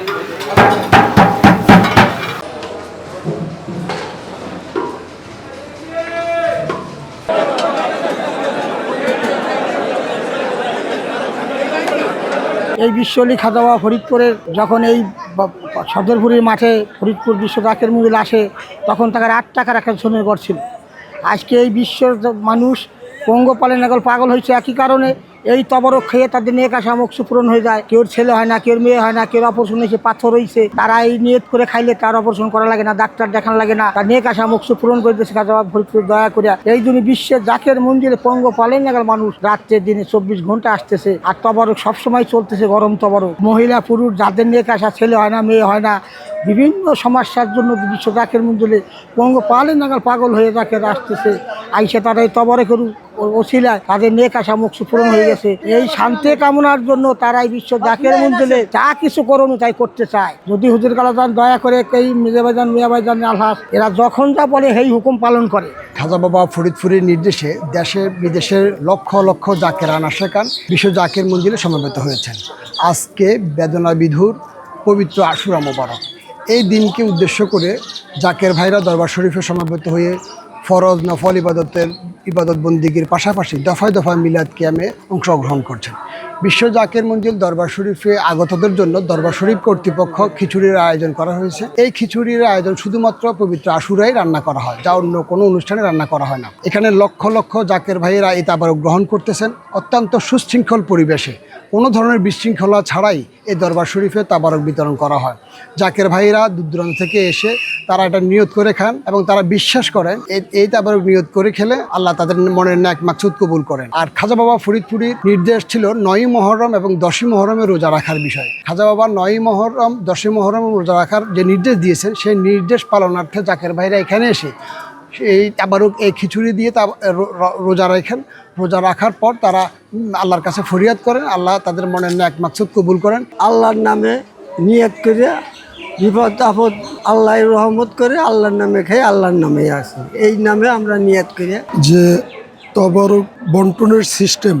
এই বিশ্বলি খাওয়া দাওয়া ফরিদপুরের যখন এই সদরপুরের মাঠে ফরিদপুর বিশ্ব জাকের মঞ্জিল আসে তখন তাদের 8 টাকার একটা সোনের গড় ছিল। আজকে এই বিশ্বের মানুষ পঙ্গপালে নাগল পাগল হয়েছে একই কারণে, এই তবরক খেয়ে তাদের নেক আশা মোকসু পূরণ হয়ে যায়। কেউ ছেলে হয় না, কেউ মেয়ে হয় না, কেউ অপারেশন হয়েছে, পাথর হয়েছে, তারা এই নিয়ত করে খাইলে তার অপারেশন করা লাগে না, ডাক্তার দেখানো লাগে না, তার নেক আশা মোকসু পূরণ করে দিয়েছে খাজা বাবা ফরিদপুর দয়া করে। এই জন্য বিশ্বের জাকের মন্দিরে পঙ্গপালে নাগাল মানুষ রাত্রে দিনে 24 ঘন্টা আসতেছে। আর তবরক সবসময় চলতেছে, গরম তবরক। মহিলা পুরুষ যাদের নেক আশা, ছেলে হয় না, মেয়ে হয় না, বিভিন্ন সমস্যার জন্য বিশ্ব জাকের মন্দিরে পঙ্গপালে নাগাল পাগল হয়ে জাকের আসতেছে। আইসে তারা এই তবরকের ওসিলায় তাদের নেক আশা মোকসু পূরণ হয়ে গেছে। এই শান্তি কামনার জন্য তারাই বিশ্ব জাকের মন্দিরে যা কিছু করণীয় তাই করতে চায়। যদি হুজুর কালাজান দয়া করে এই মির্জাভাইজান মিয়াভাইজান আলহাস এরা যখন যা বলে সেই হুকুম পালন করে। খাজা বাবা ফরিদপুরের নির্দেশে দেশে বিদেশের লক্ষ লক্ষ জাকেরান আশেকান বিশ্ব জাকের মন্দিরে সমবেত হয়েছেন। আজকে বেদনা বিধুর পবিত্র আশুরা মোবারক। এই দিনকে উদ্দেশ্য করে জাকের ভাইরা দরবার শরীফে সমবেত হয়ে ফরজ নফল ইবাদত বন্দিগির পাশাপাশি দফায় দফায় মিলাদ কিয়ামে অংশগ্রহণ করছেন। বিশ্ব জাকের মঞ্জিল দরবার শরীফে আগতদের জন্য দরবার শরীফ কর্তৃপক্ষ খিচুড়ির আয়োজন করা হয়েছে। এই খিচুড়ির আয়োজন শুধুমাত্র পবিত্র আশুরাই রান্না করা হয়, যা অন্য কোনো অনুষ্ঠানে রান্না করা হয় না। এখানে লক্ষ লক্ষ জাকের ভাইয়েরা এই তাবারক গ্রহণ করতেছেন অত্যন্ত সুশৃঙ্খল পরিবেশে। কোনো ধরনের বিশৃঙ্খলা ছাড়াই এই দরবার শরীফে তাবারক বিতরণ করা হয়। জাকের ভাইরা দূর দূরান্ত থেকে এসে তারা এটা নিয়ত করে খান এবং তারা বিশ্বাস করেন এই তাবারক নিয়ত করে খেলে আল্লাহ তাদের মনের ন্যাক মাকসুদ কবুল করেন। আর খাজা বাবা ফরিদপুরের নির্দেশ ছিল 9ই মুহররম এবং 10ই মুহররমে রোজা রাখার বিষয়। খাজা বাবা 9ই মুহররম 10ই মুহররমে রোজা রাখার যে নির্দেশ দিয়েছেন সেই নির্দেশ পালনার্থে জাকের ভাইরা এখানে এসে এই তাবারক এই খিচুড়ি দিয়ে রোজা রাখেন। রোজা রাখার পর তারা আল্লাহর কাছে ফরিয়াদ করেন, আল্লাহ তাদের মনের ন্যাক মাকসুদ কবুল করেন। আল্লাহর নামে নিয়ত করে বিপদ আপদ আল্লাহর রহমত করে আল্লাহর নামে খেয়ে আল্লাহর নামে আসি। এই নামে আমরা নিয়ত করে যে তবরক বন্টনের সিস্টেম,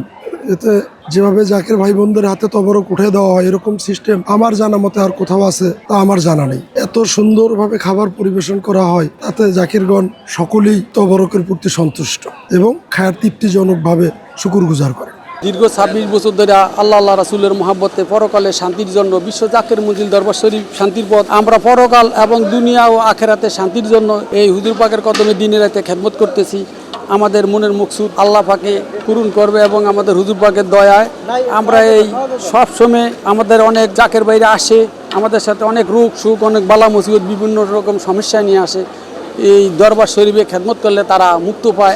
এতে যেভাবে জাকের ভাই বোনদের হাতে তবরক উঠে দেওয়া হয় এরকম সিস্টেম আমার জানা মতে আর কোথাও আছে তা আমার জানা নেই। এত সুন্দরভাবে খাবার পরিবেশন করা হয়, তাতে জাকিরগণ সকলেই তবরকের প্রতি সন্তুষ্ট এবং খায়ার তৃপ্তিজনকভাবে শুকরগুজার করে। দীর্ঘ 26 বছর ধরে আল্লাহ রাসূলের মহাব্বতে পরকালে শান্তির জন্য বিশ্ব জাকের মঞ্জিল দরবার শরীফ শান্তির পথ। আমরা পরকাল এবং দুনিয়া ও আখেরাতে শান্তির জন্য এই হুজুর পাকের কদমে দিনে রাতে খেদমত করতেছি। আমাদের মনের মকসুদ আল্লাহ পাকে পূরণ করবে এবং আমাদের হুজুর পাকের দয়ায় আমরা এই সব সময় আমাদের অনেক জাকের বাইরে আসে, আমাদের সাথে অনেক রোগ সুখ অনেক বালা মুসিবত বিভিন্ন রকম সমস্যা নিয়ে আসে। এই দরবার শরীফে খেদমত করলে তারা মুক্ত পায়।